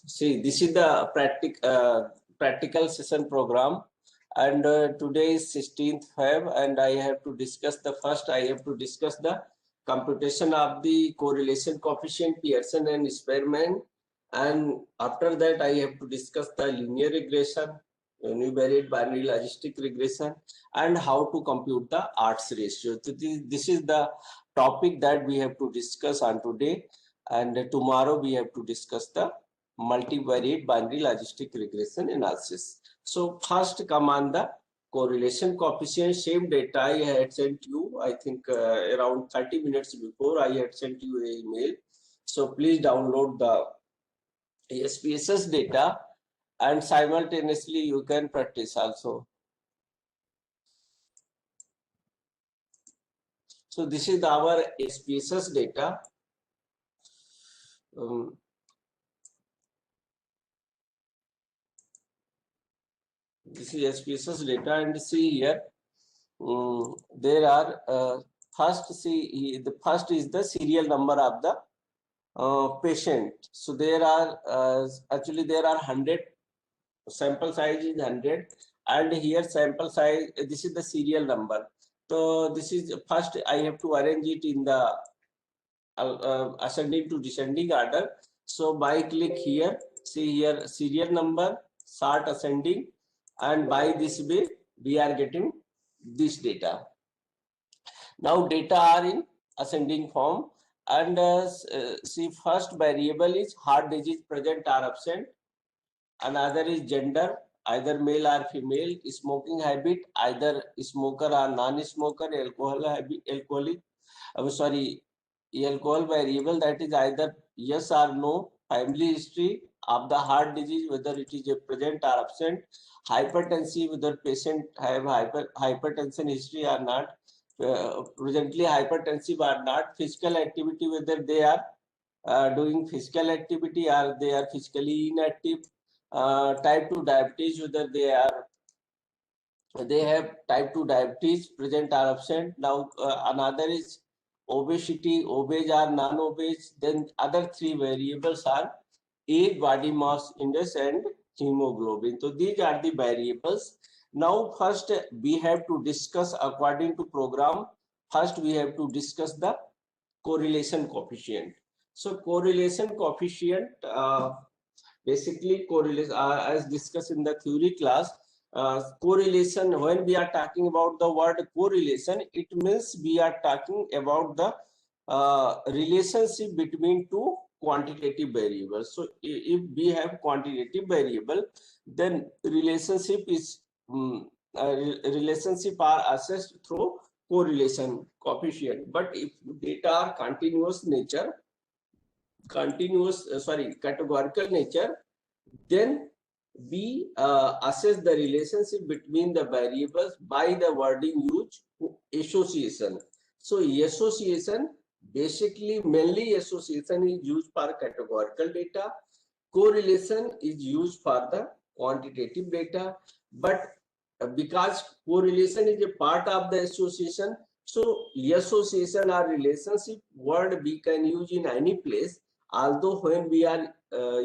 See, this is the practical session program, and today is 16th Feb, and I have to discuss the computation of the correlation coefficient Pearson and Spearman, and after that I have to discuss the linear regression, univariate binary logistic regression, and how to compute the odds ratio. So this is the topic that we have to discuss on today, and tomorrow we have to discuss the multivariate binary logistic regression analysis. So first come on the correlation coefficient. Same data I had sent you, I think around 30 minutes before I had sent you an email. So please download the SPSS data and simultaneously you can practice also. So this is our SPSS data. This is SPSS data, and see here there are first the first is the serial number of the patient. So there are actually there are 100, sample size is 100, and here sample size, this is the serial number. So this is first I have to arrange it in the ascending to descending order. So by click here, see here serial number, sort ascending, and by this way we are getting this data. Now data are in ascending form, and see first variable is heart disease present or absent, another is gender, either male or female, smoking habit, either smoker or non-smoker, alcohol variable, that is either yes or no, family history of the heart disease, whether it is present or absent, hypertension, whether patient have hypertension history or not, presently hypertensive or not, physical activity, whether they are doing physical activity or they are physically inactive, type 2 diabetes, whether they have type 2 diabetes present or absent. Now another is obesity, obese or non-obese. Then other three variables are age, body mass index, and hemoglobin. So these are the variables. Now first we have to discuss according to program. First we have to discuss the correlation coefficient. So correlation coefficient, basically correlation, as discussed in the theory class, correlation, when we are talking about the word correlation, it means we are talking about the relationship between two quantitative variables. So if we have quantitative variable, then relationship is relationship are assessed through correlation coefficient. But if data are categorical nature, then we assess the relationship between the variables by the wording used, association. So association, basically mainly association is used for categorical data, correlation is used for the quantitative data. But because correlation is a part of the association, so association or relationship word we can use in any place. Although when we are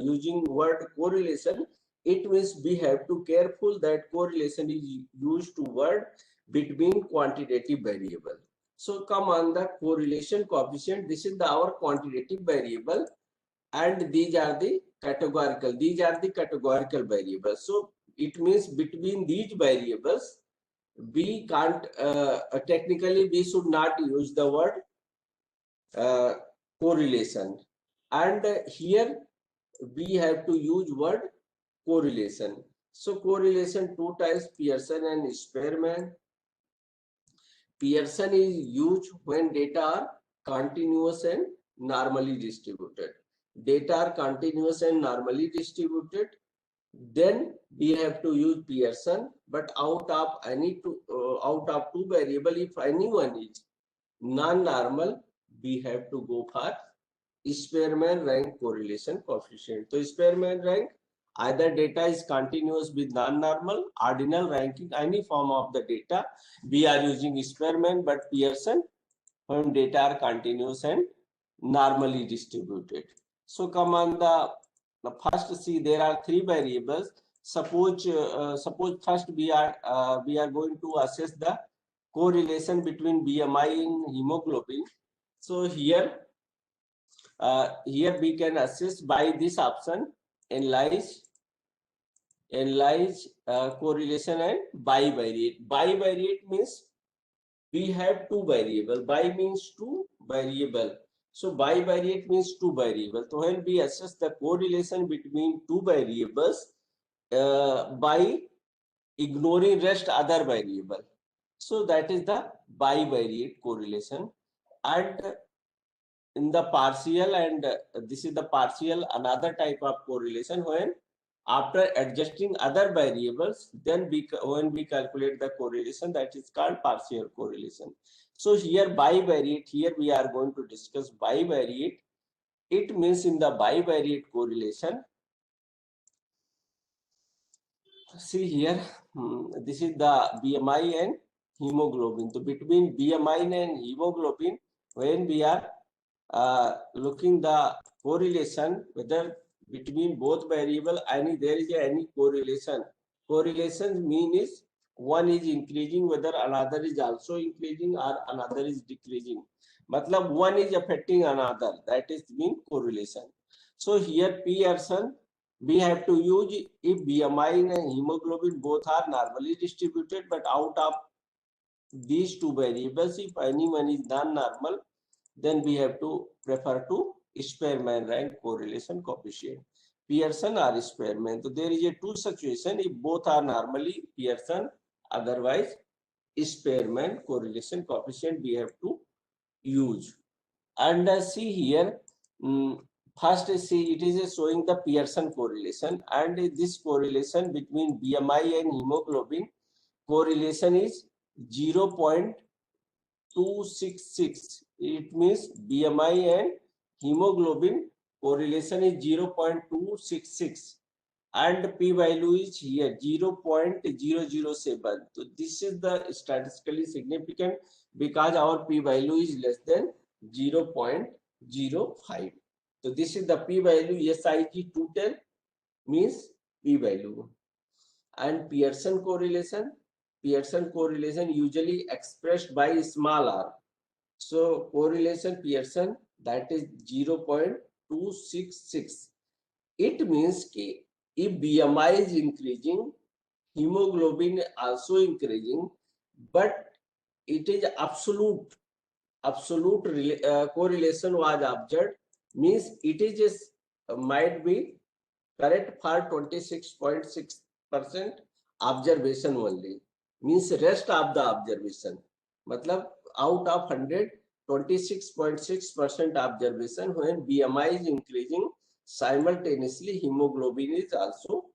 using word correlation, it means we have to careful that correlation is used to word between quantitative variable. So come on the correlation coefficient. This is our quantitative variable, and these are the categorical. These are the categorical variables. So it means between these variables, we can't technically we should not use the word correlation, and here we have to use word correlation. So correlation two types, Pearson and Spearman. Pearson is used when data are continuous and normally distributed. Data are continuous and normally distributed, then we have to use Pearson. But out of two variable, if any one is non-normal, we have to go for Spearman rank correlation coefficient. So Spearman rank, either data is continuous with non-normal, ordinal ranking, any form of the data, we are using Spearman. But Pearson, when data are continuous and normally distributed. So come on the Now first see, there are three variables. Suppose first we are going to assess the correlation between BMI and hemoglobin. So here we can assess by this option, analyze correlation and bivariate. Bivariate means we have two variable. Bi means two variable. So bivariate means two variable. So when we assess the correlation between two variables by ignoring rest other variable, so that is the bivariate correlation. And in the partial, and this is the partial, another type of correlation, when after adjusting other variables, then when we calculate the correlation, that is called partial correlation. So here bivariate, here we are going to discuss bivariate. It means in the bivariate correlation, see here, this is the BMI and hemoglobin. So between BMI and hemoglobin, when we are looking the correlation, whether between both variable there is any correlation. Correlation mean is one is increasing, whether another is also increasing or another is decreasing. Matlab one is affecting another, that is mean correlation. So here Pearson, we have to use if BMI and hemoglobin both are normally distributed, but out of these two variables, if any one is non-normal, then we have to prefer to Spearman rank correlation coefficient, Pearson or Spearman. So there is a two situation. If both are normally Pearson, otherwise Spearman correlation coefficient we have to use. And see here, first see, it is showing the Pearson correlation, and this correlation between BMI and hemoglobin correlation is 0.266. It means BMI and hemoglobin correlation is 0.266, and p value is here 0.007. So this is the statistically significant because our p value is less than 0.05. So this is the p value. SIG 210 means p value. And Pearson correlation usually expressed by small r. So correlation Pearson, that is 0.266. It means कि if BMI is increasing, hemoglobin also increasing, but it is absolute correlation was observed, means it is just might be correct for 26.6% observation only, means rest of the observation, matlab out of 100, 26.6% observation. When BMI is increasing, simultaneously hemoglobin is also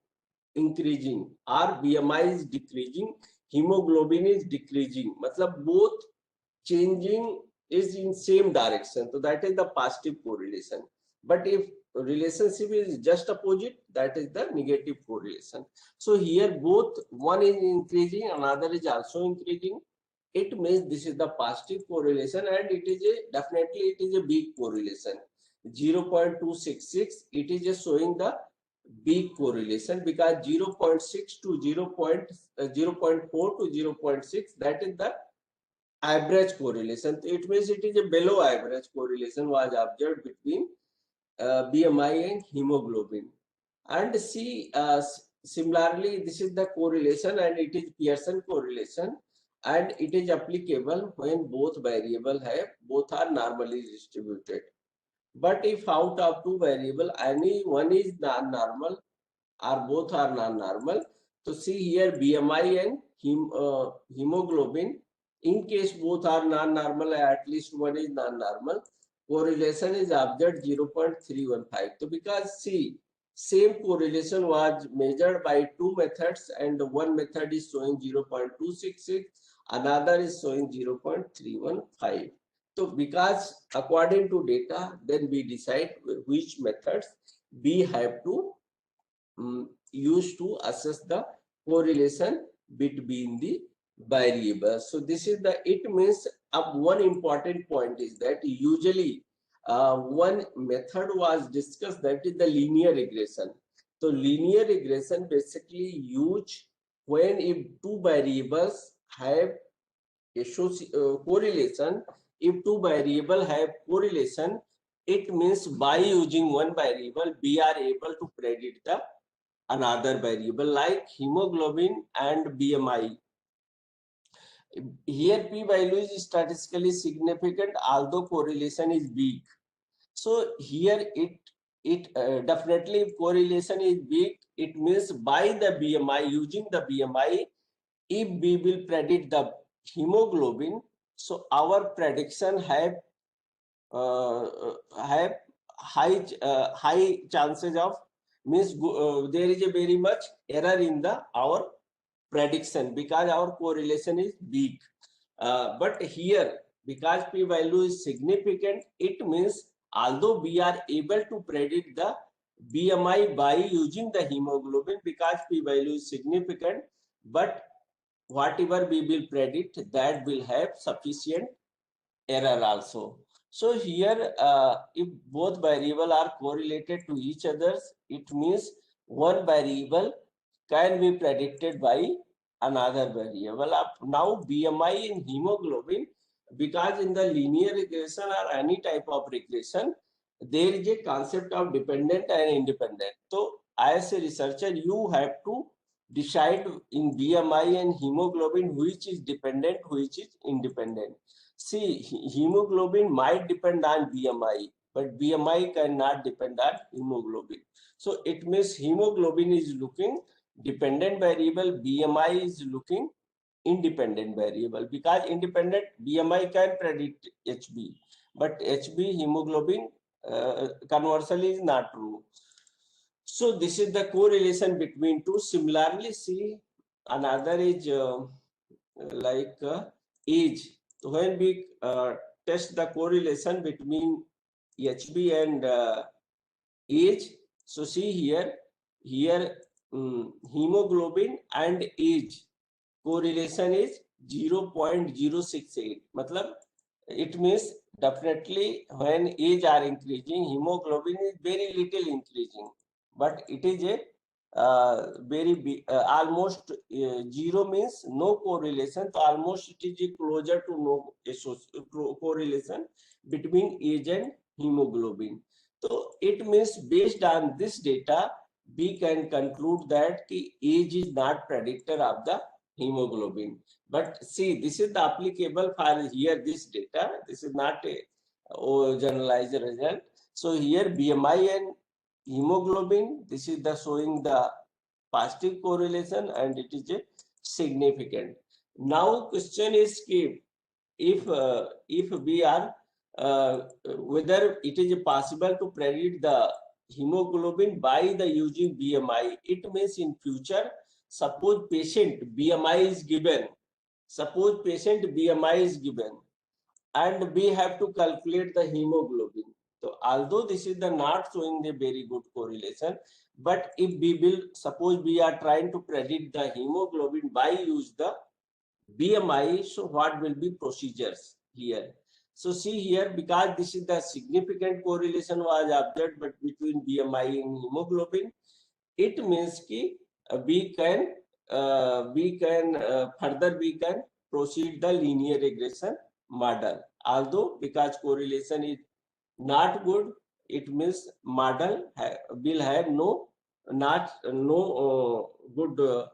increasing, or BMI is decreasing, hemoglobin is decreasing, matlab both changing is in same direction. So that is the positive correlation. But if relationship is just opposite, that is the negative correlation. So here both one is increasing, another is also increasing. It means this is the positive correlation, and it is definitely it is a big correlation. 0.266, it is just showing the big correlation, because 0.6 to 0.4 to 0.6, that is the average correlation. It means it is a below average correlation was observed between BMI and hemoglobin. And see, similarly, this is the correlation, and it is Pearson correlation, and it is applicable when both variable both are normally distributed. But if out of two variable, any one is non-normal or both are non-normal, so see here BMI and hemoglobin, in case both are non-normal, at least one is non-normal, correlation is observed 0.315. So because see, same correlation was measured by two methods, and one method is showing 0.266, another is showing 0.315. So because according to data, then we decide which methods we have to use to assess the correlation between the variables. So this is the, it means one important point is that usually one method was discussed, that is the linear regression. So linear regression basically used when if two variables have correlation. If two variables have correlation, it means by using one variable we are able to predict the another variable, like hemoglobin and BMI. Here p value is statistically significant although correlation is weak. So here it definitely, if correlation is weak, it means by the BMI, using the BMI, if we will predict the hemoglobin, so our prediction have high chances of, means there is a very much error in the our prediction because our correlation is weak. But here, because p value is significant, it means although we are able to predict the BMI by using the hemoglobin, because p value is significant, but whatever we will predict, that will have sufficient error also. So here, if both variable are correlated to each others, it means one variable can be predicted by another variable. Now BMI in hemoglobin, because in the linear regression or any type of regression, there is a concept of dependent and independent. So as a researcher, you have to decide in BMI and hemoglobin which is dependent, which is independent. See, hemoglobin might depend on BMI, but BMI cannot depend on hemoglobin. So it means hemoglobin is looking dependent variable, BMI is looking independent variable, because independent BMI can predict HB, but HB hemoglobin conversely is not true. So this is the correlation between two. Similarly, see another is like age. So when we test the correlation between HB and age, so see here hemoglobin and age correlation is 0.068. मतलब it means definitely when age are increasing, hemoglobin is very little increasing, but it is a very big, almost zero means no correlation. So almost it is closer to no correlation between age and hemoglobin. So it means based on this data, we can conclude that age is not predictor of the hemoglobin. But see, this is the applicable for here, this data. This is not a generalized result. So here BMI and hemoglobin, this is the showing the positive correlation and it is a significant. Now question is if we are whether it is possible to predict the hemoglobin by the using BMI. It means in future, suppose patient BMI is given, and we have to calculate the hemoglobin. So although this is the not showing the very good correlation, but if we will suppose we are trying to predict the hemoglobin by use the BMI, so what will be procedures here? So see here, because this is the significant correlation was observed but between BMI and hemoglobin, it means ki we can further we can proceed the linear regression model. Although because correlation is not good, it means model will have no good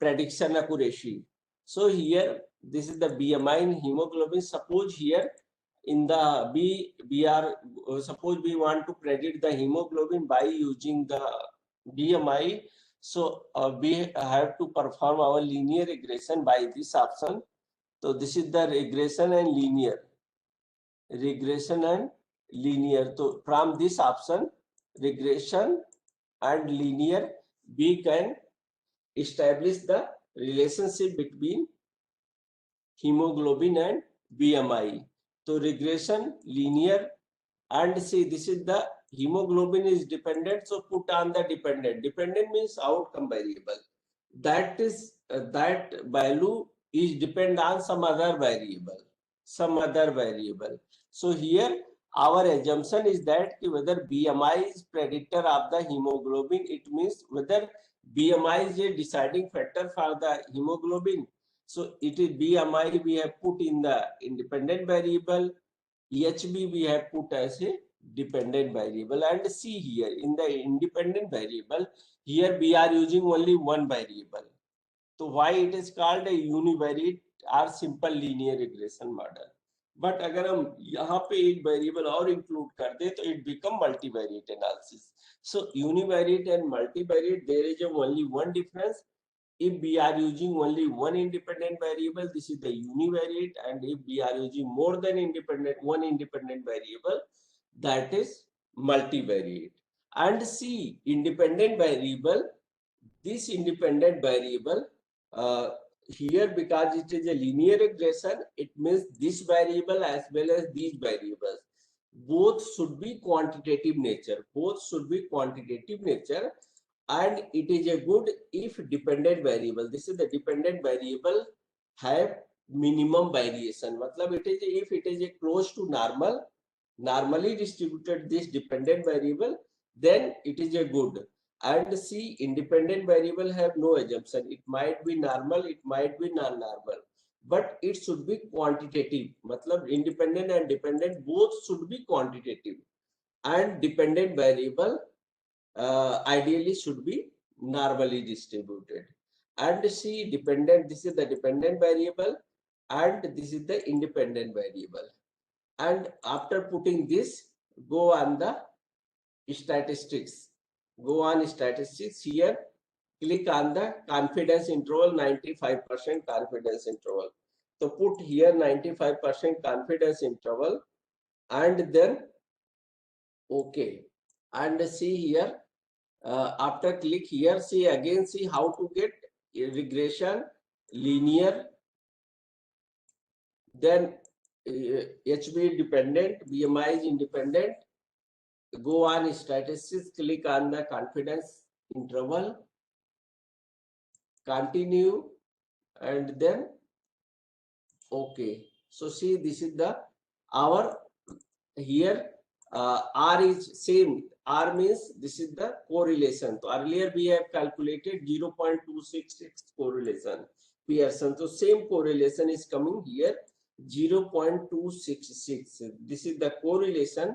prediction accuracy. So here this is the BMI in hemoglobin. Suppose here in the we are suppose we want to predict the hemoglobin by using the BMI. So we have to perform our linear regression by this option. So this is the regression and linear. So from this option, regression and linear, we can establish the relationship between hemoglobin and BMI. So regression, linear, and see this is the hemoglobin is dependent. So put on the dependent. Dependent means outcome variable. That is that value is depend on some other variable. So here our assumption is that whether BMI is predictor of the hemoglobin, it means whether BMI is a deciding factor for the hemoglobin. So it is BMI we have put in the independent variable, HB we have put as a dependent variable, and see here in the independent variable, here we are using only one variable. So why it is called a univariate or simple linear regression model. But अगर हम यहाँ पे एक variable और include कर दे तो it become multivariate analysis. So univariate and multivariate there is only one difference. If we are using only one independent variable, this is the univariate, and if we are using more than one independent variable, that is multivariate. And see, independent variable, this independent variable here, because it is a linear regression, it means this variable as well as these variables both should be quantitative nature, and it is a good if dependent variable. This is the dependent variable have minimum variation, matlab it is if it is a close to normally distributed this dependent variable, then it is a good. And see, independent variable have no assumption. It might be normal, it might be non-normal, but it should be quantitative. Matlab independent and dependent both should be quantitative, and dependent variable ideally should be normally distributed. And see, dependent, this is the dependent variable, and this is the independent variable. And after putting this, go on the statistics. Go on statistics here, click on the confidence interval, 95% confidence interval. So put here 95% confidence interval, and then okay. And see here, after click here, see again, see how to get regression, linear, then HB dependent, BMI is independent. Go on statistics, click on the confidence interval, continue, and then okay. So see, this is the our here R is same. R means this is the correlation. So earlier we have calculated 0.266 correlation Pearson. So same correlation is coming here, 0.266. This is the correlation.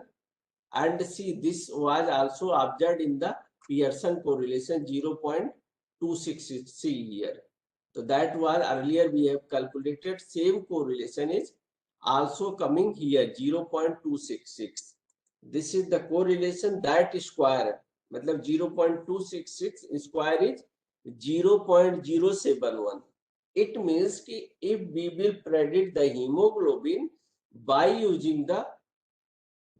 And see, this was also observed in the Pearson correlation, 0.266. See here. So that was earlier we have calculated. Same correlation is also coming here, 0.266. This is the correlation, that square. Matlab 0.266 square is 0.071. It means कि if we will predict the hemoglobin by using the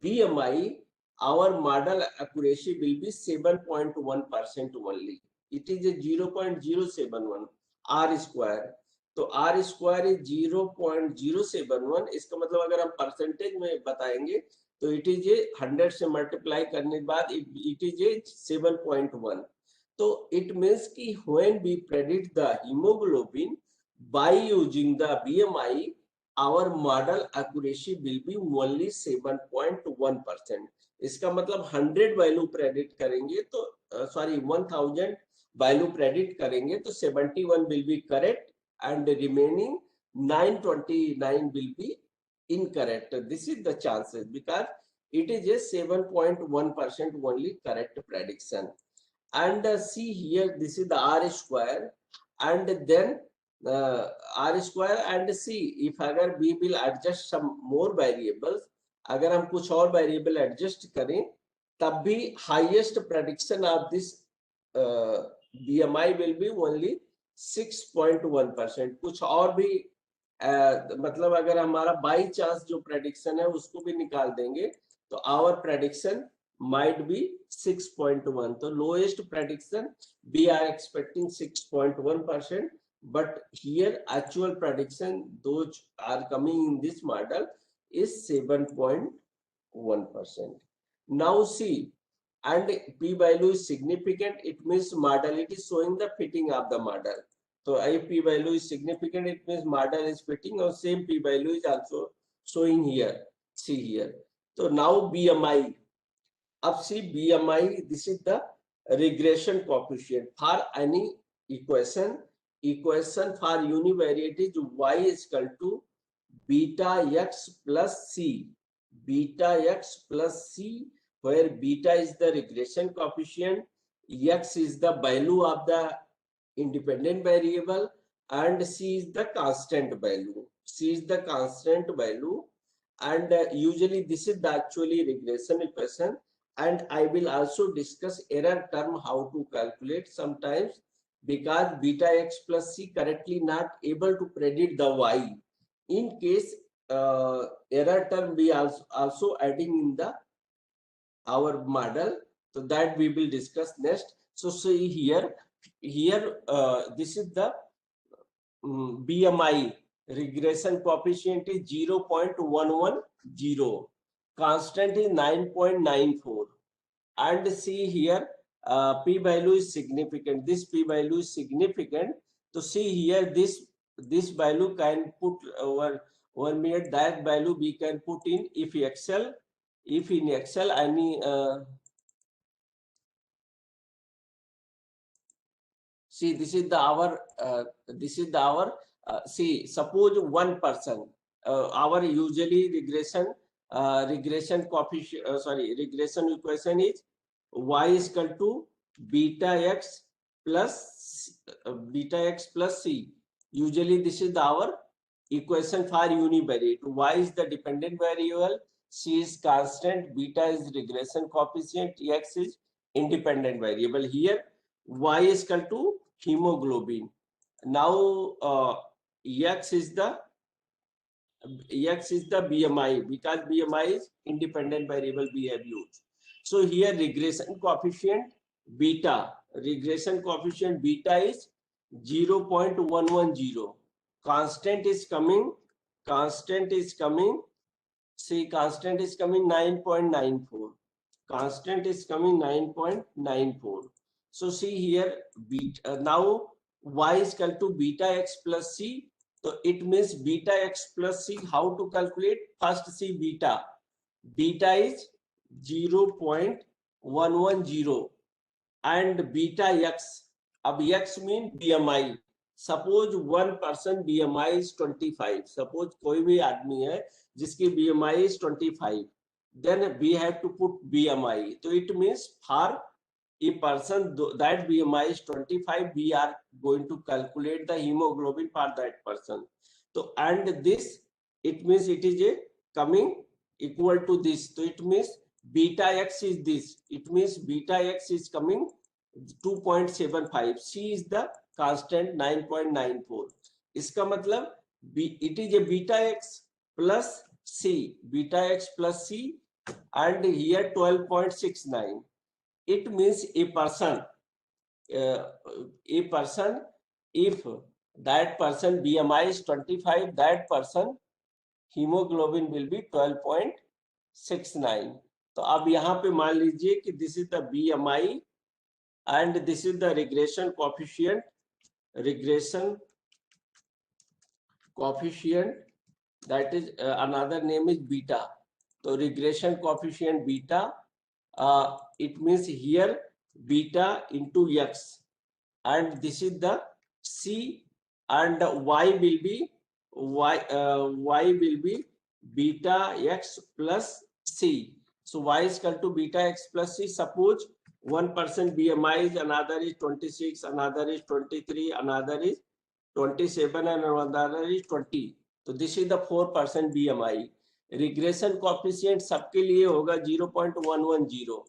BMI, our model accuracy will be 7.1% only. It is a 0.071 R square. तो R square is 0.071. इसका मतलब अगर हम percentage में बताएंगे तो it is a 100 से मल्टीप्लाई करने के बाद it is a 7.1. तो it means कि when we predict the hemoglobin by using the BMI, our model accuracy will be only 7.1%. इसका मतलब 100 वैल्यू प्रेडिक्ट करेंगे तो सॉरी 1000 वैल्यू प्रेडिक्ट करेंगे तो 71 will be correct and the remaining 929 will be incorrect. This is the chances because it is a 7.1% only correct prediction. And see here, this is the R square, and then R square, and see if अगर we will adjust some more variables, अगर हम कुछ और variable adjust करें तब भी highest prediction of this BMI will be only 6.1%. कुछ और भी मतलब अगर हमारा बाई चांस जो प्रेडिक्शन है उसको भी निकाल देंगे तो आवर प्रेडिक्शन might be 6.1. तो lowest prediction we are expecting 6.1%, but here actual prediction those are coming in this model is 7.1%. Now see, and p value is significant, it means model it is showing the fitting of the model. So if p value is significant, it means model is fitting, or same p value is also showing here. See here. So now BMI. Up see BMI, this is the regression coefficient for any equation. Equation for univariate is y is equal to beta x plus c. Beta x plus c, where beta is the regression coefficient, x is the value of the independent variable, and c is the constant value. C is the constant value, and usually this is the actually regression equation. And I will also discuss error term how to calculate sometimes, because beta x plus c correctly not able to predict the y. In case error term we also adding in the our model, so that we will discuss next. So see here, this is the BMI regression coefficient is 0.110, constant is 9.94, and see here p value is significant. This p value is significant. So see here, this value can put over 1 minute, that value we can put in if Excel. If in Excel any see, this is the our see, suppose one person, our usually regression coefficient, regression equation is y is equal to beta x plus c. Usually this is our equation for univariate. Y is the dependent variable, c is constant, beta is regression coefficient, x is independent variable. Here y is equal to hemoglobin. Now x is the BMI, because BMI is independent variable we have used. So here regression coefficient beta is 0.110. Constant is coming see, constant is coming 9.94. Constant is coming 9.94. So see here, now y is equal to beta x plus c. So it means beta x plus c. How to calculate? First see beta. Beta is 0.110 and beta x. Ab x mean BMI. Suppose one person BMI is 25. Suppose कोई भी आदमी है जिसकी BMI is 25. Then we have to put BMI. So it means for a person that BMI is 25, we are going to calculate the hemoglobin for that person. So and this, it means it is a coming equal to this. So it means beta x is this. It means beta x is coming 2.75. C is the constant 9.94. इसका मतलब it is a beta x plus c. Beta x plus c, and here 12.69. It means a person, if that person BMI is 25, that person hemoglobin will be 12.69. तो अब यहाँ पे मान लीजिए कि this is the BMI and this is the regression coefficient. That is another name is beta. So regression coefficient beta, it means here beta into x, and this is the c, and y will be beta x plus c. So y is equal to beta x plus c. Suppose one person BMI is, another is 26, another is 23, another is 27, and another is 20. So this is the 4% BMI. Regression coefficient सबके लिए होगा 0.110.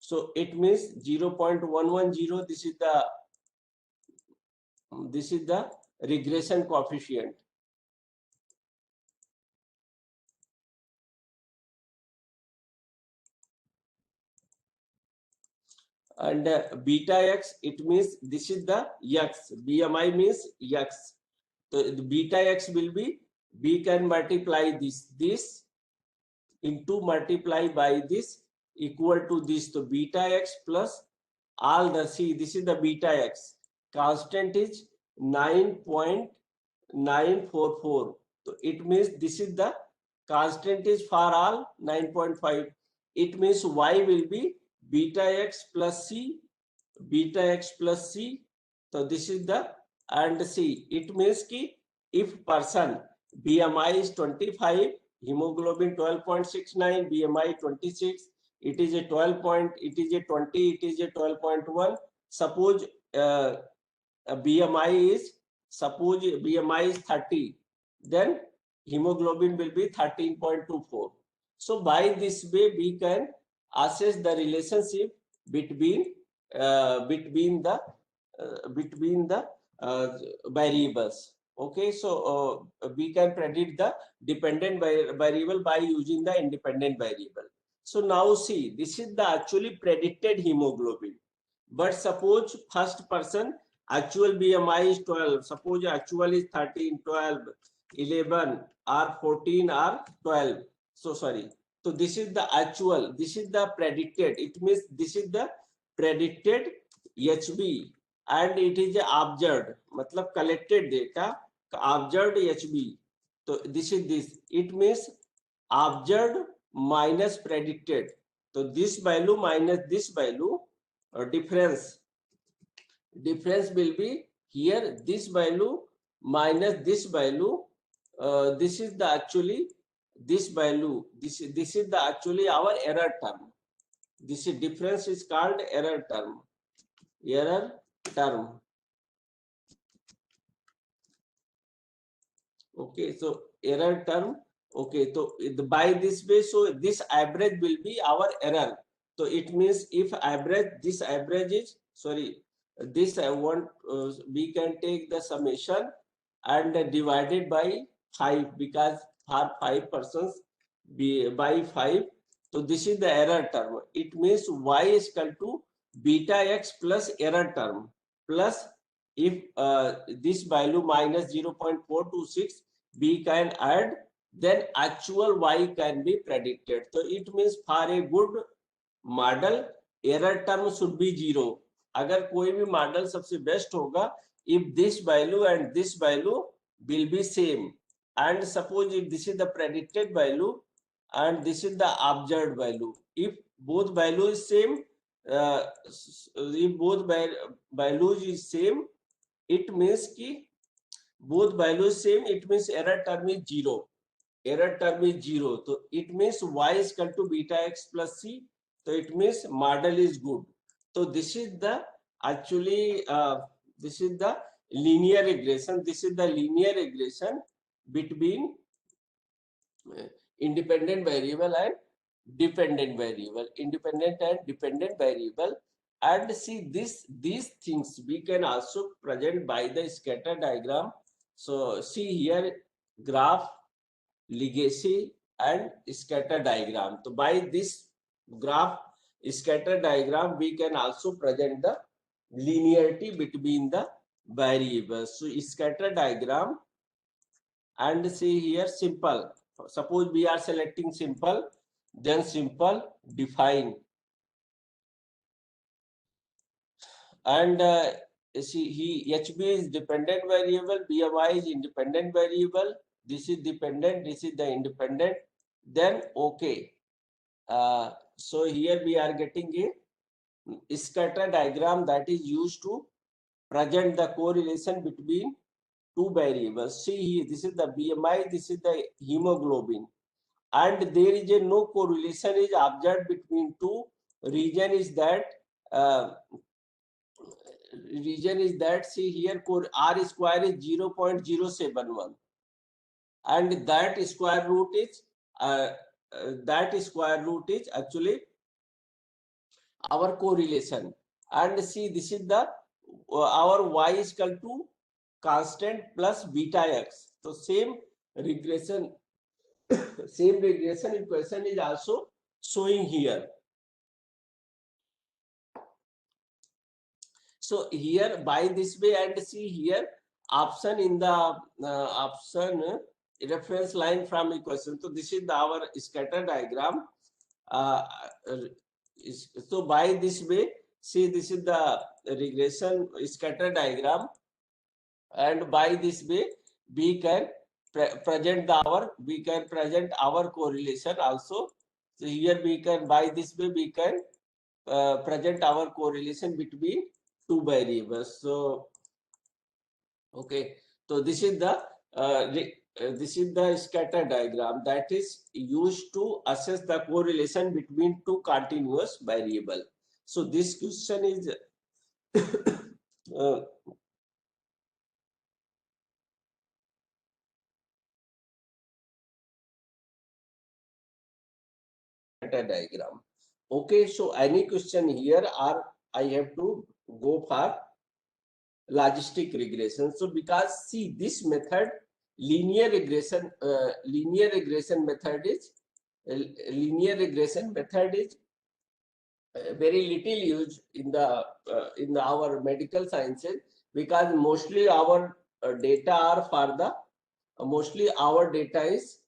So it means 0.110. This is the regression coefficient. And beta x, it means this is the x. BMI means x. So the beta x will be, we can multiply this into multiply by this equal to this. So beta x plus all the c. This is the beta x. Constant is 9.944. So it means this is the constant is for all 9.5. It means y will be beta x plus c, beta x plus c. So this is the, and c. It means ki if person BMI is 25, hemoglobin 12.69, BMI 26, it is a 12 point, it is a 20, it is a 12.1. Suppose BMI is, suppose BMI is 30, then hemoglobin will be 13.24. So by this way we can assess the relationship between between the uh, variables. Okay, so we can predict the dependent variable by using the independent variable. So now see, this is the actually predicted hemoglobin. But suppose first person actual BMI is 12, suppose actual is 13, 12, 11 or 14 or 12. So sorry. So this is the actual, this is the predicted. It means this is the predicted HB and it is observed, मतलब collected data, observed HB. So this is this. It means observed minus predicted. So this value minus this value, difference will be here, this value minus this value. This is the actually this value, this is the actually our error term. This is difference is called error term. Error term. Okay, so error term. Okay, so by this way, so this average will be our error. So it means if average, this average is, sorry, this I want, we can take the summation and divided by 5, because for 5 persons by 5. So this is the error term. It means y is equal to beta x plus error term plus, if this value minus 0.426 we can add, then actual y can be predicted. So it means for a good model error term should be 0. अगर कोई भी model सबसे best होगा if this value and this value will be same, and suppose if this is the predicted value and this is the observed value, if both values is same, if both values is same, it means ki both values same, it means error term is 0. Error term is 0. So it means y is equal to beta x plus c. So it means model is good. So this is the actually this is the linear regression. This is the linear regression between independent variable and dependent variable. Independent and dependent variable. And see this, these things we can also present by the scatter diagram. So see here graph, legacy and scatter diagram. So by this graph scatter diagram we can also present the linearity between the variables. So scatter diagram, and see here simple. Suppose we are selecting simple, then simple define, and see he HB is dependent variable, BMI is independent variable, this is dependent, this is the independent, then okay. So here we are getting a scatter diagram that is used to present the correlation between two variables. See here, this is the BMI, this is the hemoglobin, and there is a no correlation is observed between two. Region is that see here R square is 0.071, and that square root is actually our correlation. And see this is the our y is equal to constant plus beta x. So same regression same regression equation is also showing here. So here by this way, and see here option in the option reference line from equation. So this is our scatter diagram. So by this way, see this is the regression scatter diagram, and by this way we can present our, we can present our correlation also. So here we can, by this way we can present our correlation between two variables. So okay, so this is the scatter diagram that is used to assess the correlation between two continuous variable. So this question is uh, scatter diagram. Okay, so any question here, or I have to go for logistic regression. So because see this method, linear regression method is very little used in our medical sciences, because mostly our data are for the mostly our data is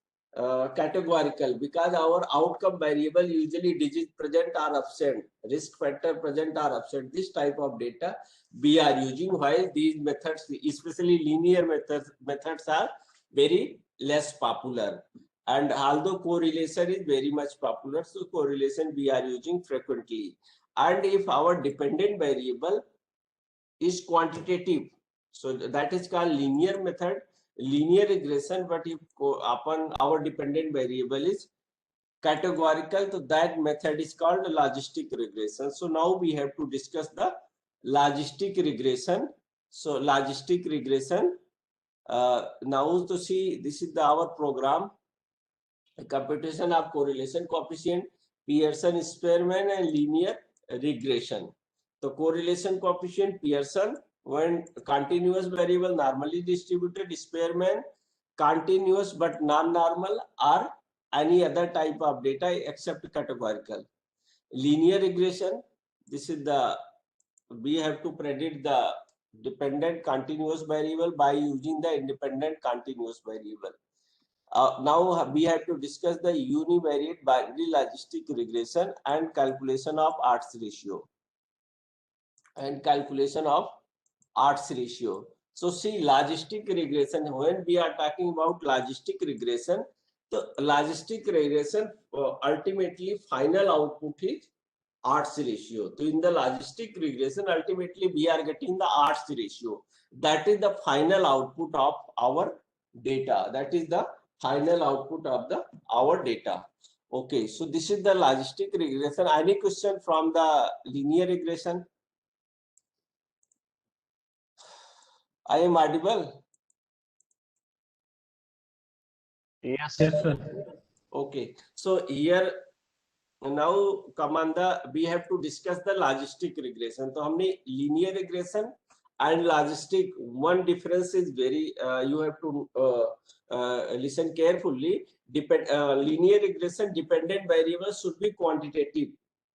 categorical, because our outcome variable usually disease present or absent, risk factor present or absent, this type of data we are using, while these methods, especially linear methods are very less popular. And although correlation is very much popular, so correlation we are using frequently. And if our dependent variable is quantitative, so that is called linear method, linear regression. But if upon our dependent variable is categorical, so that method is called logistic regression. So now we have to discuss the logistic regression. So logistic regression, now to see, this is our program, computation of correlation coefficient, Pearson Spearman, and linear regression. The correlation coefficient Pearson, when continuous variable normally distributed, Spearman continuous but non-normal, or any other type of data except categorical. Linear regression, this is the, we have to predict the dependent continuous variable by using the independent continuous variable. Now we have to discuss the univariate binary logistic regression and calculation of odds ratio. So see, logistic regression, when we are talking about logistic regression, the logistic regression ultimately final output is odds ratio. So in the logistic regression, ultimately we are getting the odds ratio. That is the final output of our data. That is the final output of our data. Okay, so this is the logistic regression. Any question from the linear regression? I am audible? Yes, Yes, sir. sir. Okay, so here now come on the, we have to discuss the logistic regression. So हमने linear regression and logistic, one difference is very you have to listen carefully. Linear regression, dependent variables should be quantitative.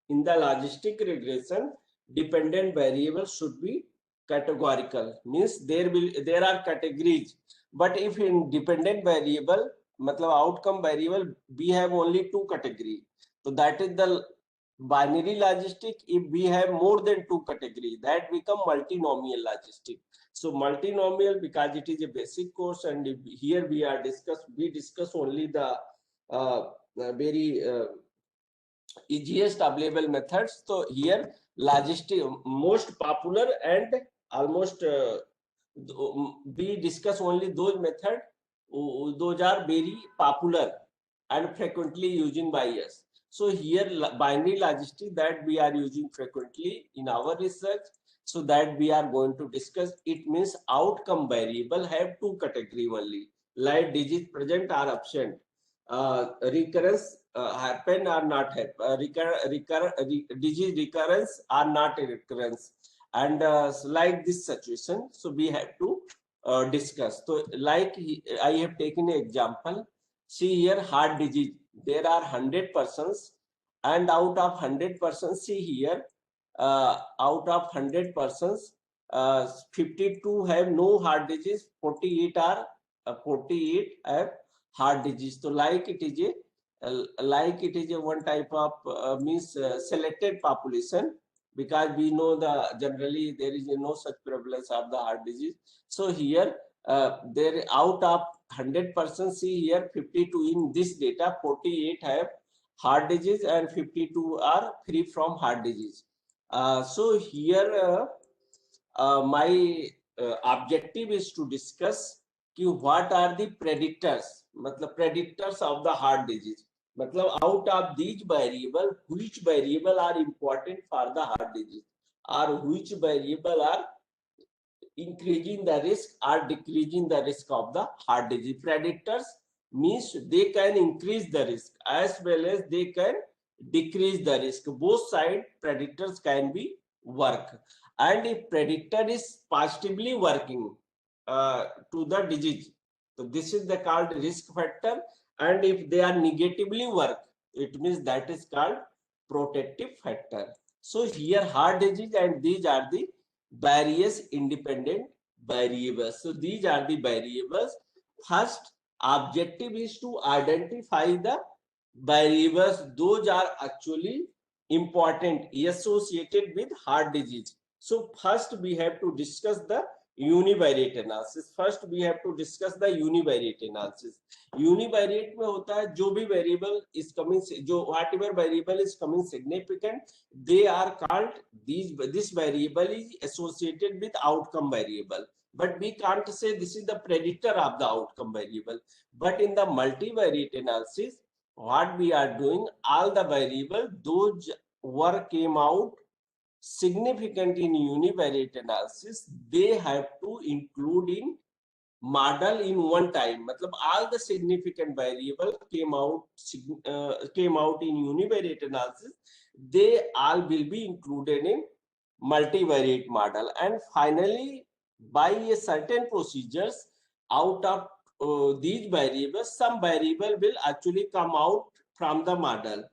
In the logistic regression, dependent variables should be categorical, means there are categories. But if in dependent variable, matlab outcome variable, we have only two categories. So that is the binary logistic. If we have more than two categories, that become multinomial logistic. So multinomial, because it is a basic course, and here we discuss only the very easiest available methods. So here logistic most popular, and almost we discuss only those methods those are very popular and frequently using by us. So here binary logistic that we are using frequently in our research, so that we are going to discuss. It means outcome variable have two category only, like disease present or absent, recurrence happen or not happen, disease recurrence or not a recurrence, and like this situation. So we have to discuss. So like I have taken an example. See here, heart disease. There are 100 persons, and out of 100 persons, see here, out of 100 persons, 52 have no heart disease, 48 have heart disease. So like it is a one type of means selected population, because we know the generally there is no such prevalence of the heart disease. So here there out of 100%. See here, 52 in this data, 48 have heart disease and 52 are free from heart disease. So here my objective is to discuss कि what are the predictors, मतलब predictors of the heart disease, मतलब out of these variable which variable are important for the heart disease or which variable are increasing the risk or decreasing the risk of the heart disease. Predictors means they can increase the risk as well as they can decrease the risk. Both side predictors can be work. And if predictor is positively working to the disease, so this is the called risk factor. And if they are negatively work, it means that is called protective factor. So here heart disease and these are the various independent variables. So these are the variables. First objective is to identify the variables those are actually important associated with heart disease. So first we have to discuss the univariate analysis. First we have to discuss the univariate analysis. Univariate में होता है जो भी variable is coming, जो whatever variable is coming significant, they are called this variable is associated with outcome variable, but we can't say this is the predictor of the outcome variable. But in the multivariate analysis, what we are doing, all the variable those were came out significant in univariate analysis, they have to include in model in one time. मतलब all the significant variable came out in univariate analysis, they all will be included in multivariate model. And finally, by a certain procedures, out of these variables, some variable will actually come out from the model,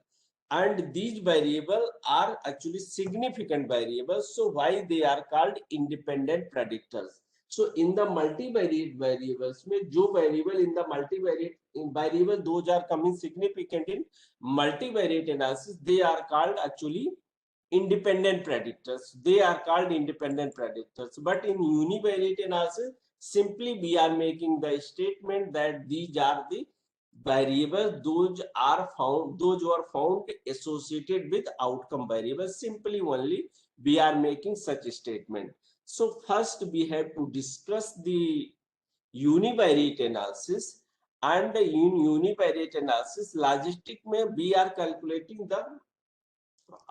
and these variables are actually significant variables. So why they are called independent predictors. So in the multivariate variables में जो variable in the multivariate variable those are coming significant in multivariate analysis, they are called actually independent predictors. They are called independent predictors. But in univariate analysis, simply we are making the statement that these are the variables those were found associated with outcome variables. Simply only we are making such a statement. So first we have to discuss the univariate analysis. And in univariate analysis, logistic में we are calculating the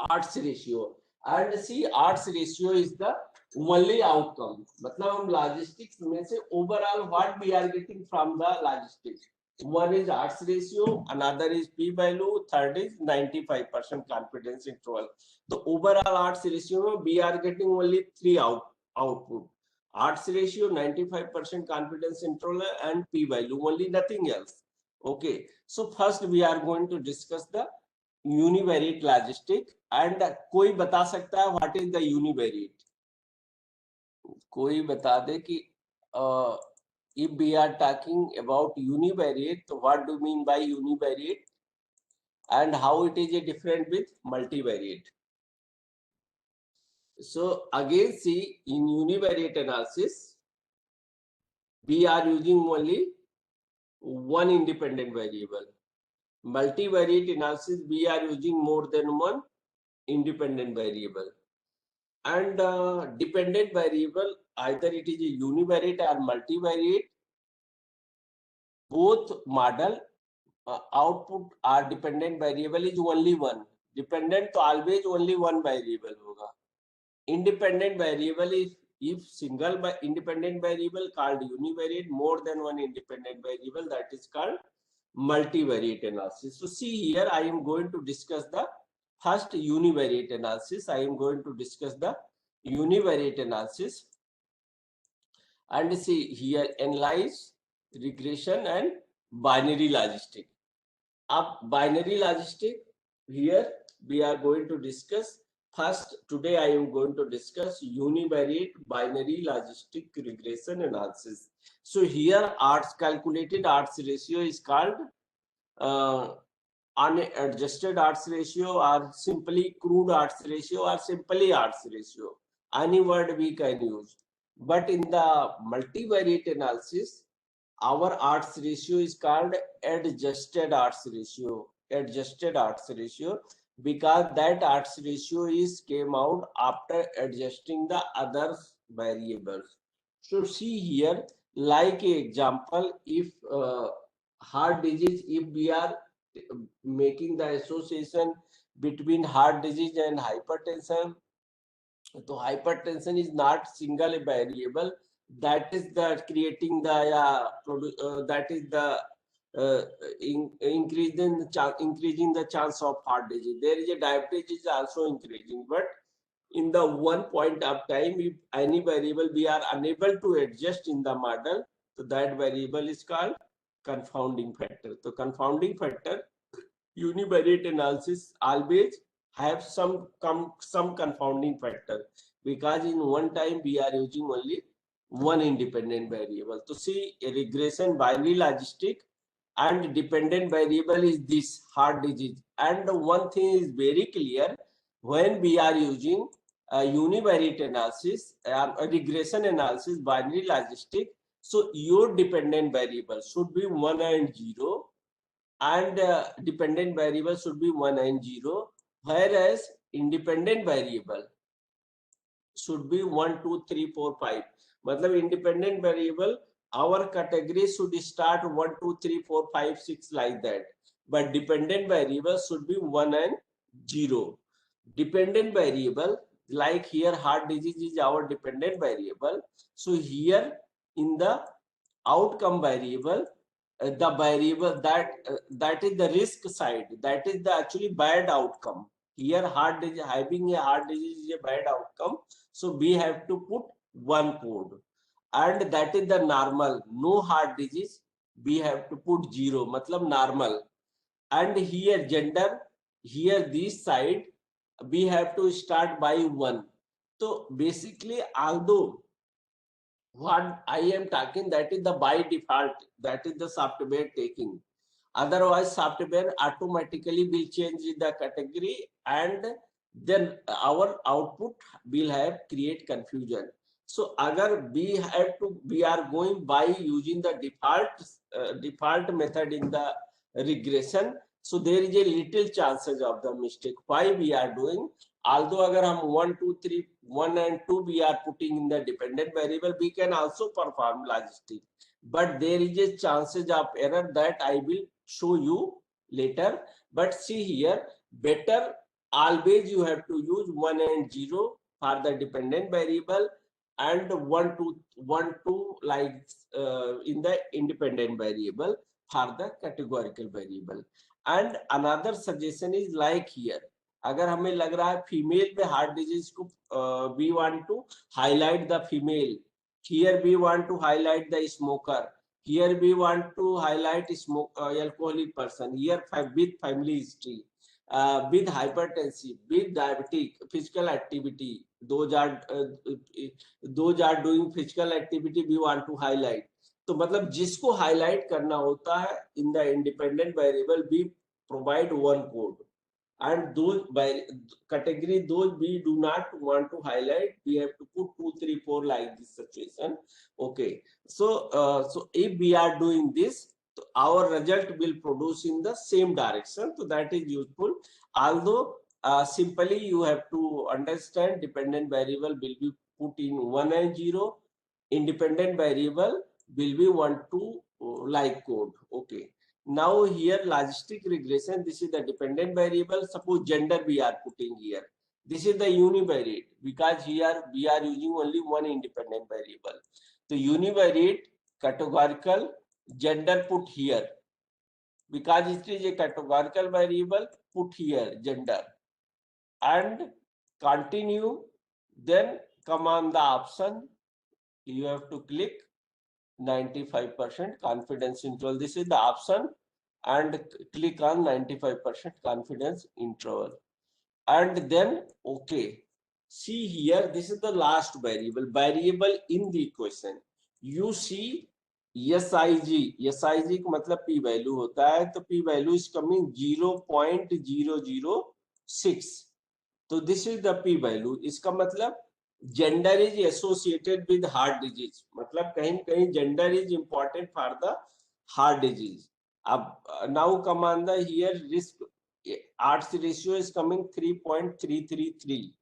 odds ratio. And see, odds ratio is the only outcome. मतलब हम logistics में से overall what we are getting from the logistics. One is odds ratio, another is p value, third is 95% confidence interval. The overall odds ratio we are getting only three output. Odds ratio, 95% confidence interval and p value, only nothing else. Okay, so first we are going to discuss the univariate logistic. And कोई बता सकता है what is the univariate? कोई बता दे कि if we are talking about univariate, so what do you mean by univariate and how it is different with multivariate? So again, see, in univariate analysis we are using only one independent variable. Multivariate analysis we are using more than one independent variable. And dependent variable, either it is a univariate or multivariate, both model output or dependent variable is only one. Dependent तो always only one variable होगा. Independent variable is if single independent variable called univariate, more than one independent variable, that is called multivariate analysis. So see here, I am going to discuss the first univariate analysis. I am going to discuss the univariate analysis. And see here, analyze, regression and binary logistic. Up binary logistic, here we are going to discuss. First, today I am going to discuss univariate binary logistic regression analysis. So here odds calculated odds ratio is called unadjusted odds ratio, or simply crude odds ratio, or simply odds ratio. Any word we can use. But in the multivariate analysis, our odds ratio is called adjusted odds ratio. Adjusted odds ratio, because that odds ratio is came out after adjusting the other variables. So see here, like a example, if heart disease, if we are making the association between heart disease and hypertension, so hypertension is not single variable. That is the creating the that is the increasing the chance of heart disease. There is a diabetes is also increasing, but in the one point of time, if any variable we are unable to adjust in the model, so that variable is called confounding factor. So confounding factor, univariate analysis always have some confounding factor, because in one time we are using only one independent variable. To see a regression binary logistic and dependent variable is this heart disease. And one thing is very clear, when we are using a univariate analysis, a regression analysis, binary logistic, so your dependent variable should be 1 and 0, and dependent variable should be 1 and 0, whereas independent variable should be 1 2 3 4 5. मतलब independent variable, our category should start 1 2 3 4 5 6 like that, but dependent variable should be 1 and 0. Dependent variable, like here heart disease is our dependent variable, so here in the outcome variable, the variable that is the risk side, that is the actually bad outcome. Here heart disease, having a heart disease is a bad outcome, so we have to put one code, and that is the normal. No heart disease, we have to put 0, matlab normal. And here gender, here this side we have to start by 1. So basically, although what I am talking, that is the by default, that is the software taking. Otherwise, software automatically will change the category, and then our output will have create confusion. So, agar we are going by using the default method in the regression. So there is a little chances of the mistake. Why we are doing? Although agar hum 1 2 3 1 and 2 we are putting in the dependent variable, we can also perform logistic, but there is a chances of error that I will show you later. But see here, better always you have to use 1 and 0 for the dependent variable, and 1 2 1 2 like in the independent variable for the categorical variable. And another suggestion is like here, अगर हमें लग रहा है female में heart disease को, we want to highlight the female, here we want to highlight the smoker, here we want to highlight alcoholic person, here with family history, with hypertensive, with diabetic, physical activity, those are doing physical activity, we want to highlight. तो मतलब जिसको highlight करना होता है in the independent variable, we provide one code, and those by category those we do not want to highlight, we have to put 2 3 4 like this situation. Okay, so so if we are doing this, so our result will produce in the same direction, so that is useful. Although simply you have to understand, dependent variable will be put in 1 and 0, independent variable will be 1 2 like code. Okay, now here logistic regression, this is the dependent variable. Suppose gender we are putting here. This is the univariate, because here we are using only one independent variable. So univariate, categorical, gender put here, because it is a categorical variable, put here gender, and continue. Then come on the option, you have to click 95% confidence interval. This is the option, and click on 95% confidence interval, and then okay. See here, this is the last variable in the equation. You see SIG, SIG का मतलब p value होता है, तो p value is coming 0.006. तो this is the p value. इसका मतलब gender is associated with heart disease, मतलब कहीं कहीं gender is important for the heart disease. अब now come on the here risk odds ratio is coming 3.333.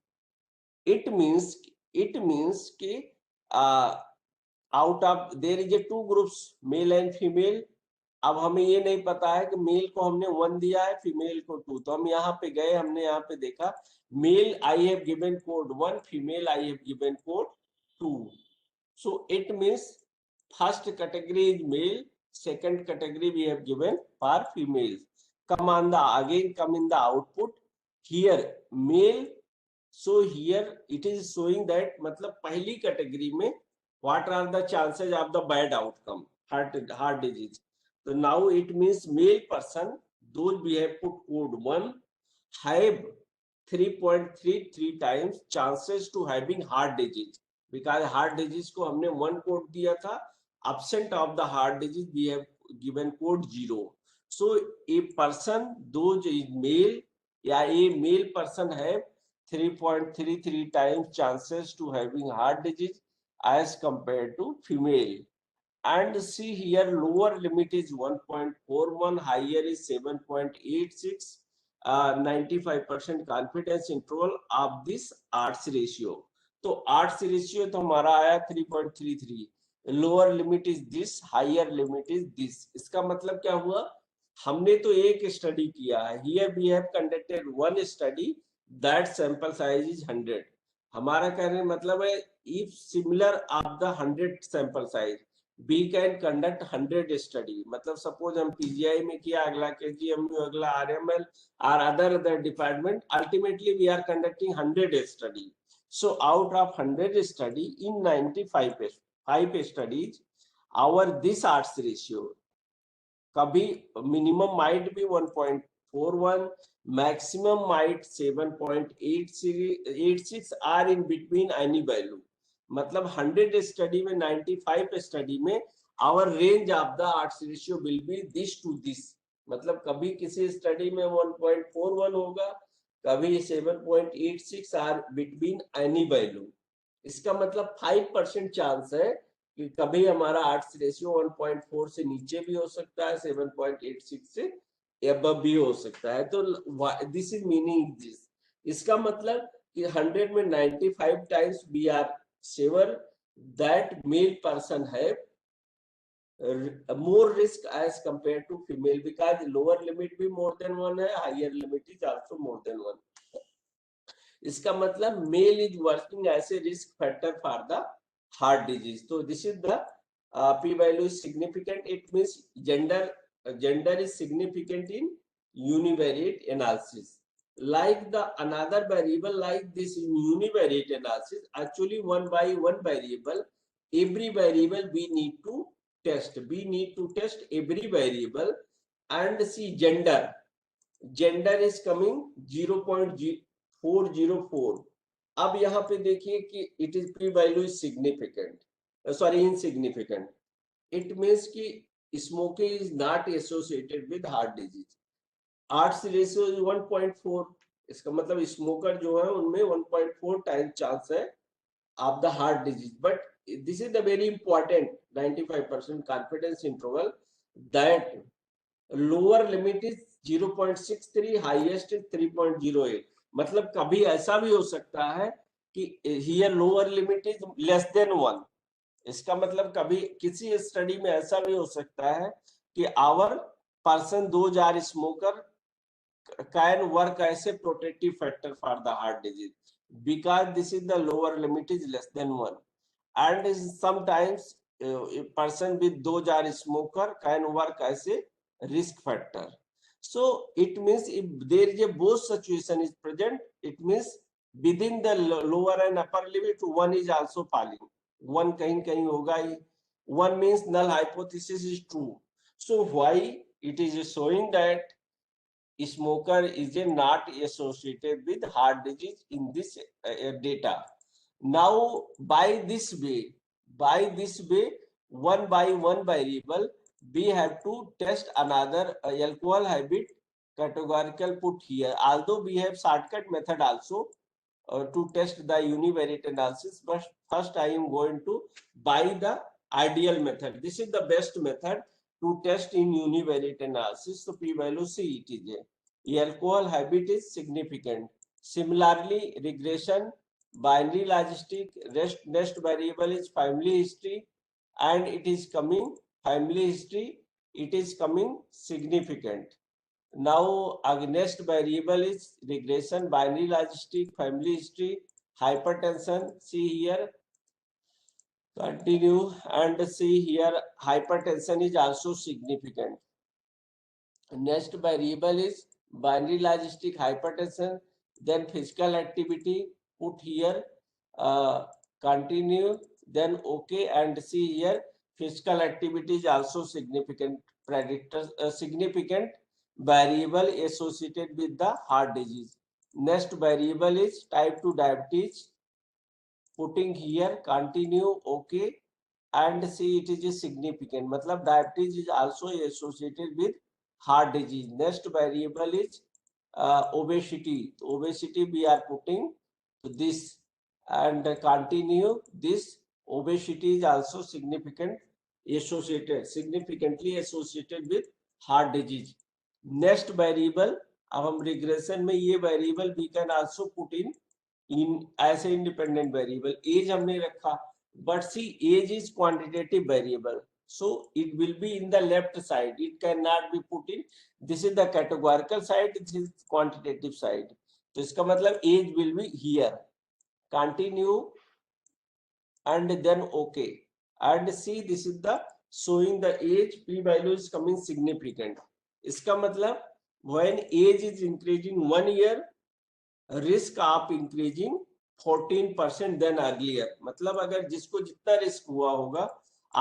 it means it means कि out of their is a two groups male and female. अब हमें ये नहीं पता है कि mail को हमने 1 दिया है, फीमेल को 2, तो हम यहाँ पे गए, हमने यहाँ पे देखा male I have given code 1, female I have given code 2. So it means first category is male, second category we have given for females. Come on the again come in the output here male. So here it is showing that मतलब पहली category में what are the chances of the bad outcome, heart disease. So now it means male person, those we have put code 1 have 3.33 times chances to having heart disease, because heart disease को हमने 1 code दिया था, absent of the heart disease we have given code 0. So a person those is male या a male person have 3.33 times chances to having heart disease as compared to female. And see here lower limit is 1.41, higher is 7.86, 95% confidence interval of this odds ratio. तो odds ratio तो हमारा आया 3.33, lower limit is this, higher limit is this. इसका मतलब क्या हुआ, हमने तो एक स्टडी किया है, here we have conducted one study, that sample size is 100. हमारा कहने मतलब है if similar of the 100 sample size we can conduct 100 study. मतलब suppose हम PGI में किया, अगला KGMU, अगला RML or other department, ultimately we are conducting 100 study. So out of 100 study in 95 studies our this odds ratio कभी minimum might be 1.41, maximum might 7.86 or in between any value. मतलब 100 study में 95 study में our range of the odds ratio will be this to this. मतलब कभी किसी study में 1.41 होगा, कभी 7.86 आर बिटवीन एनी वैल्यू. इसका मतलब 5% चांस है कि कभी हमारा odds रेशियो 1.4 से नीचे भी हो सकता है, 7.86 से अबव भी हो सकता है. तो दिस इज मीनिंग दिस. इसका मतलब कि 100 में 95 times we are sure that male person have more risk as compared to female, because lower limit भी more than 1 है, higher limit is also more than 1. इसका मतलब male is working as a risk factor for the heart disease. So this is the p value is significant. It means gender is significant in univariate analysis. Like the another variable like this in univariate analysis, actually one by one variable, every variable we need to test. We need to test every variable and see gender. Gender is coming 0.404. अब यहाँ पे देखिए कि it is p value is significant, sorry insignificant. It means कि smoking is not associated with heart disease. odds ratio is 1.4. इसका मतलब smoker जो है उनमें 1.4 टाइम चांस है of the heart disease. But this is the very important 95% confidence interval that lower limit is 0.63, highest is 3.08. मतलब कभी ऐसा भी हो सकता है कि here lower limit is less than 1. इसका मतलब कभी किसी स्टडी में ऐसा भी हो सकता है कि our person those are smoker can work as a protective factor for the heart disease, because this is the lower limit is less than 1. And sometimes a person with those are smoker can work as a risk factor. So it means if there is a both situation is present, it means within the lower and upper limit one is also falling, one kahin kahin hoga hi. One means null hypothesis is true. So why it is showing that smoker is not associated with heart disease in this data. Now by this way one by one variable we have to test another alcohol habit categorical put here. Although we have shortcut method also, to test the univariate analysis, but first I am going to buy the ideal method. This is the best method to test in univariate analysis. So p value c it is a alcohol habit is significant. Similarly, regression, binary logistic, next variable is family history, and it is coming family history. It is coming significant. Now, our next variable is regression, binary logistic, family history, hypertension. See here, continue and see here, hypertension is also significant. Next variable is binary logistic, hypertension, then physical activity, put here, uh, continue, then okay, and see here, physical activity is also significant predictor, significant variable associated with the heart disease. Next variable is type 2 diabetes, putting here, continue, okay, and see it is a significant. Matlab diabetes is also associated with heart disease. Next variable is obesity. Obesity we are putting this, and continue this. Obesity is also significantly associated with heart disease. Next variable, अब हम regression में ये variable we can also put in as an independent variable. Age हमने रखा, but see age is quantitative variable, so it will be in the left side. It cannot be put in. This is the categorical side. This is quantitative side. तो इसका मतलब age will be here. Continue and then okay, and see this is the showing the age. P value is coming significant. इसका मतलब when age is increasing 1 year, risk of increasing 14% than earlier. मतलब अगर जिसको जितना risk हुआ होगा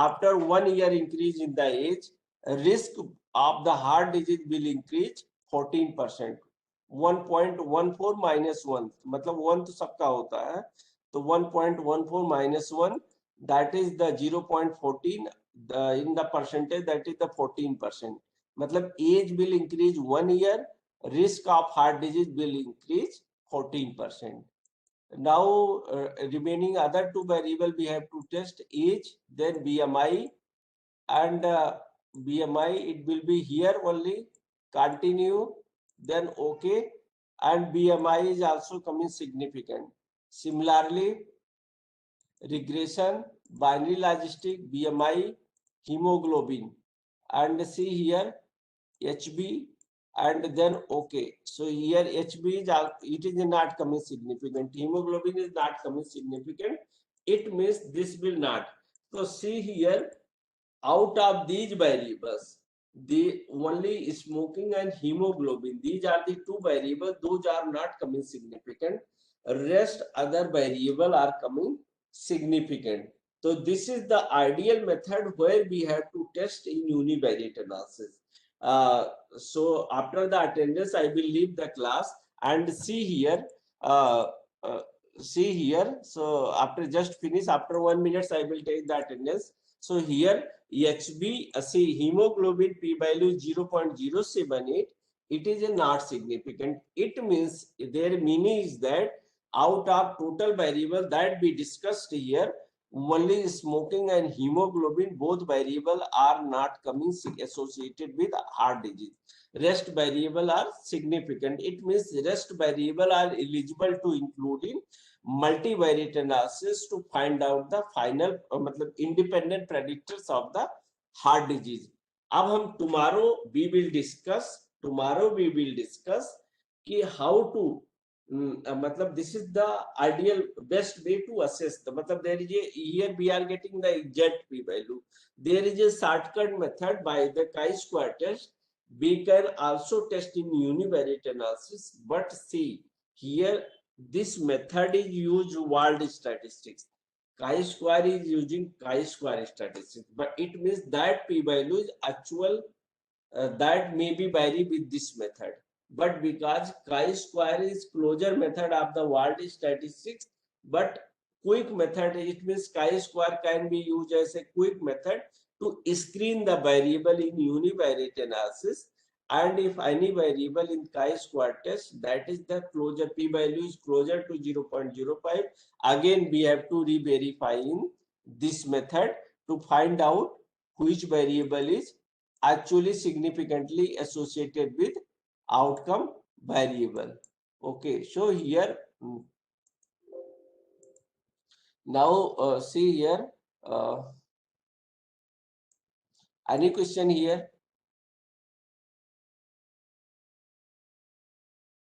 after 1 year increase in the age, risk of the heart disease will increase 14%. 1.14 minus 1, मतलब 1 तो सबका होता है, तो 1.14 minus 1 that is the 0.14 in the percentage, that is the 14%. मतलब age will increase 1 year, risk of heart disease will increase 14%. Now remaining other two variable we have to test: age, then BMI, and BMI it will be here only. Continue, then okay, and BMI is also coming significant. Similarly, regression, binary logistic, BMI, hemoglobin, and see here HB, and then okay. So here HB is it is not coming significant. Hemoglobin is not coming significant. It means this will not. So see here, out of these variables, the only smoking and hemoglobin, these are the two variables, those are not coming significant. Rest other variable are coming significant. So this is the ideal method where we have to test in univariate analysis. So after the attendance, I will leave the class and see here. Uh, uh, See here. So after just finish, after 1 minute, I will take the attendance. So here HB, see hemoglobin P value 0.078. It is not significant. It means their meaning is that out of total variable that we discussed here, only smoking and hemoglobin, both variable are not coming associated with heart disease. Rest variable are significant. It means rest variable are eligible to include in multivariate analysis to find out the final मतलब independent predictors of the heart disease. अब हम tomorrow we will discuss कि how to मतलब this is the ideal best way to assess the मतलब there is a here we are getting the exact p value. There is a shortcut method by the chi-square test. We can also test in univariate analysis, but see here this method is used world statistics. Chi-square is using chi-square statistics, but it means that p value is actual that may be vary with this method. But because chi-square is closure method of the world statistics, but quick method, it means chi-square can be used as a quick method to screen the variable in univariate analysis. and if any variable in chi-square test, that is the closure p-value is closer to 0.05, again we have to re-verify in this method to find out which variable is actually significantly associated with outcome variable. Okay, so here now see here, any question here?